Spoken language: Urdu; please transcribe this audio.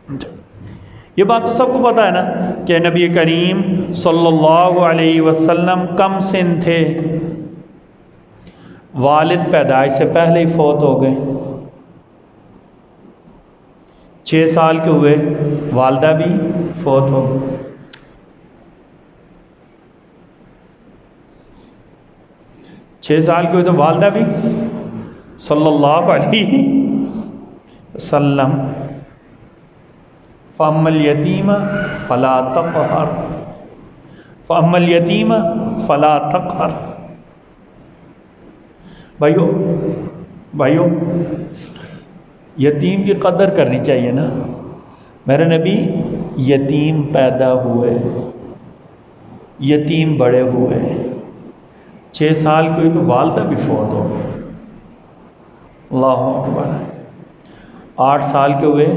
یہ بات تو سب کو پتہ ہے نا کہ نبی کریم صلی اللہ علیہ وسلم کم سن تھے، والد پیدائش سے پہلے ہی فوت ہو گئے، 6 سال کے ہوئے والدہ بھی فوت ہو گئی۔ 6 سال کے ہوئے تو والدہ بھی صلی اللہ علیہ وسلم۔ فَأَمَّا الْيَتِيمَ فَلَا تَقْهَرْ فَأَمَّا الْيَتِيمَ فَلَا تَقْهَرْ۔ بھائیو یتیم کی قدر کرنی چاہیے نا۔ میرے نبی یتیم پیدا ہوئے، یتیم بڑے ہوئے، 6 سال کے ہوئے تو والدہ بھی فوت ہو گئی، اللہ اکبر۔ 8 سال کے ہوئے